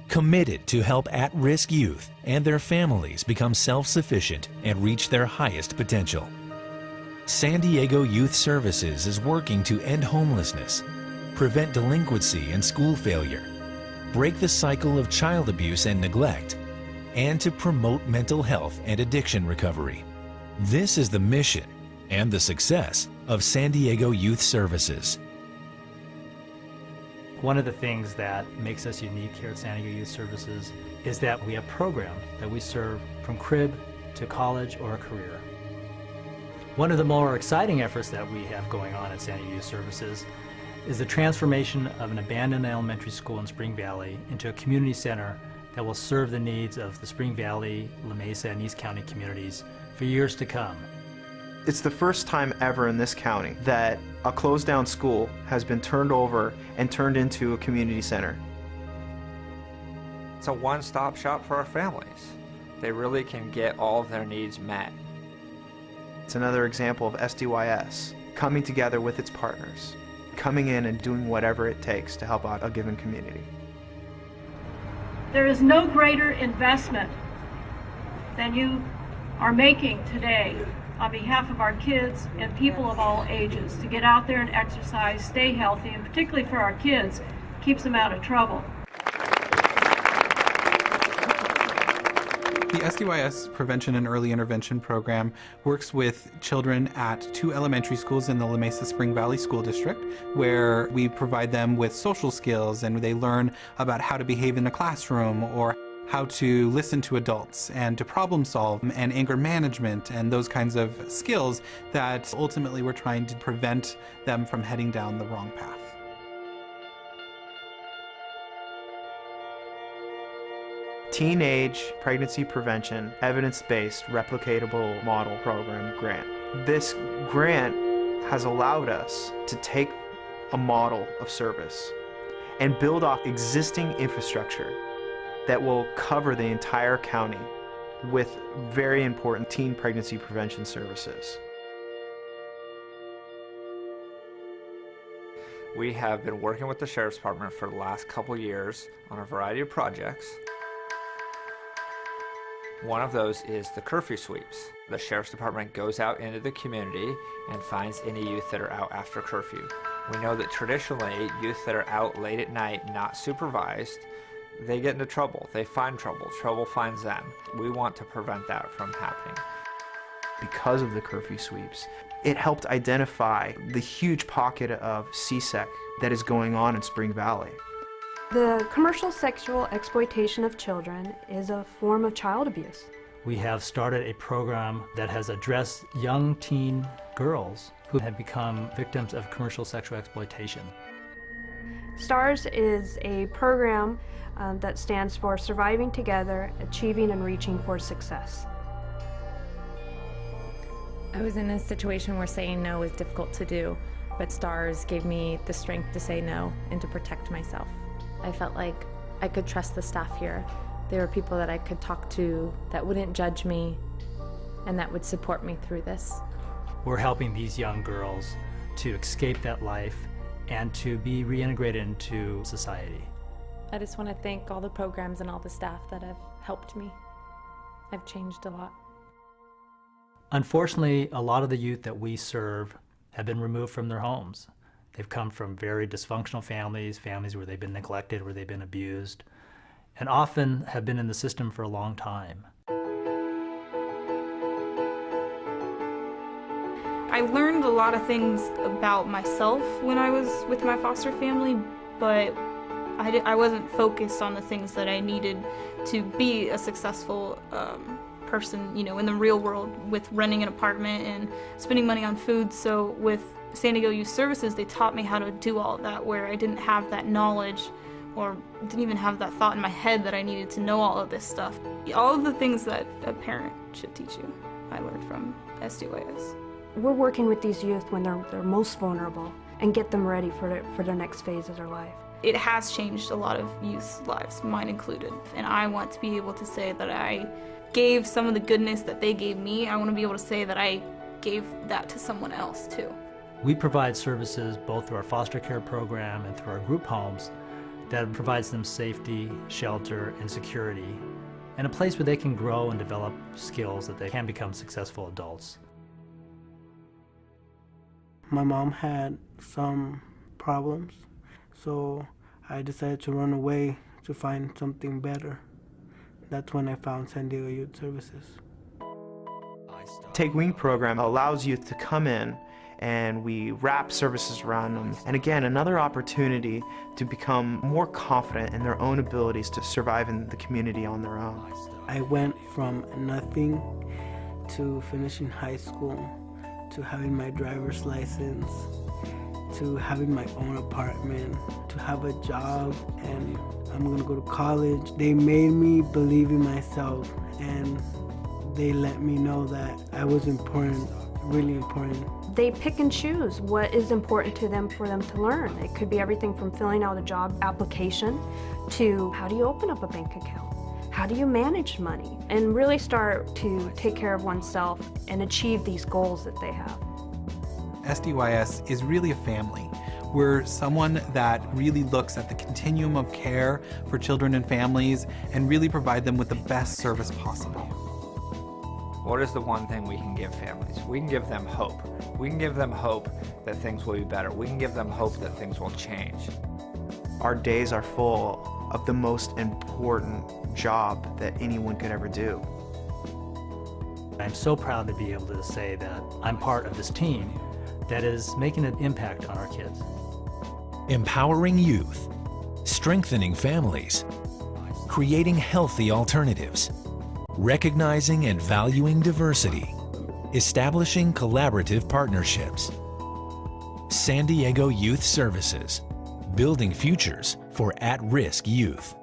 committed to help at-risk youth and their families become self-sufficient and reach their highest potential. San Diego Youth Services is working to end homelessness, prevent delinquency and school failure, break the cycle of child abuse and neglect, and to promote mental health and addiction recovery. This is the mission and the success of San Diego Youth Services. One of the things that makes us unique here at San Diego Youth Services is that we have programs that we serve from crib to college or a career. One of the more exciting efforts that we have going on at San Diego Youth Services is the transformation of an abandoned elementary school in Spring Valley into a community center that will serve the needs of the Spring Valley, La Mesa, and East County communities for years to come. It's the first time ever in this county that a closed down school has been turned over and turned into a community center. It's a one-stop shop for our families. They really can get all of their needs met. It's another example of SDYS coming together with its partners, coming in and doing whatever it takes to help out a given community. There is no greater investment than you are making today on behalf of our kids and people of all ages to get out there and exercise, stay healthy, and particularly for our kids, keeps them out of trouble. The SDYS Prevention and Early Intervention Program works with children at 2 elementary schools in the La Mesa Spring Valley School District, where we provide them with social skills and they learn about how to behave in a classroom or how to listen to adults and to problem solve and anger management and those kinds of skills that ultimately we're trying to prevent them from heading down the wrong path. Teenage Pregnancy Prevention Evidence-Based Replicatable Model Program grant. This grant has allowed us to take a model of service and build off existing infrastructure that will cover the entire county with very important teen pregnancy prevention services. We have been working with the Sheriff's Department for the last couple years on a variety of projects. One of those is the curfew sweeps. The Sheriff's Department goes out into the community and finds any youth that are out after curfew. We know that traditionally, youth that are out late at night, not supervised, they get into trouble. They find trouble. Trouble finds them. We want to prevent that from happening. Because of the curfew sweeps, it helped identify the huge pocket of CSEC that is going on in Spring Valley. The commercial sexual exploitation of children is a form of child abuse. We have started a program that has addressed young teen girls who have become victims of commercial sexual exploitation. STARS is a program that stands for Surviving Together, Achieving and Reaching for Success. I was in a situation where saying no was difficult to do, but STARS gave me the strength to say no and to protect myself. I felt like I could trust the staff here. There were people that I could talk to that wouldn't judge me and that would support me through this. We're helping these young girls to escape that life and to be reintegrated into society. I just want to thank all the programs and all the staff that have helped me. I've changed a lot. Unfortunately, a lot of the youth that we serve have been removed from their homes. They've come from very dysfunctional families, families where they've been neglected, where they've been abused, and often have been in the system for a long time. I learned a lot of things about myself when I was with my foster family, but I wasn't focused on the things that I needed to be a successful person, you know, in the real world with renting an apartment and spending money on food. So with San Diego Youth Services, they taught me how to do all of that, where I didn't have that knowledge or didn't even have that thought in my head that I needed to know all of this stuff. All of the things that a parent should teach you, I learned from SDYS. We're working with these youth when they're most vulnerable and get them ready for their next phase of their life. It has changed a lot of youth's lives, mine included, and I want to be able to say that I gave some of the goodness that they gave me. I want to be able to say that I gave that to someone else too. We provide services both through our foster care program and through our group homes that provides them safety, shelter, and security, and a place where they can grow and develop skills that they can become successful adults. My mom had some problems, so I decided to run away to find something better. That's when I found San Diego Youth Services. Take Wing program allows youth to come in and we wrap services around them. And again, another opportunity to become more confident in their own abilities to survive in the community on their own. I went from nothing to finishing high school, to having my driver's license, to having my own apartment, to have a job, and I'm gonna go to college. They made me believe in myself, and they let me know that I was important, really important. They pick and choose what is important to them for them to learn. It could be everything from filling out a job application to how do you open up a bank account? How do you manage money? And really start to take care of oneself and achieve these goals that they have. SDYS is really a family. We're someone that really looks at the continuum of care for children and families and really provide them with the best service possible. What is the one thing we can give families? We can give them hope. We can give them hope that things will be better. We can give them hope that things will change. Our days are full of the most important job that anyone could ever do. I'm so proud to be able to say that I'm part of this team that is making an impact on our kids. Empowering youth, strengthening families, creating healthy alternatives, recognizing and valuing diversity, establishing collaborative partnerships. San Diego Youth Services, building futures for at-risk youth.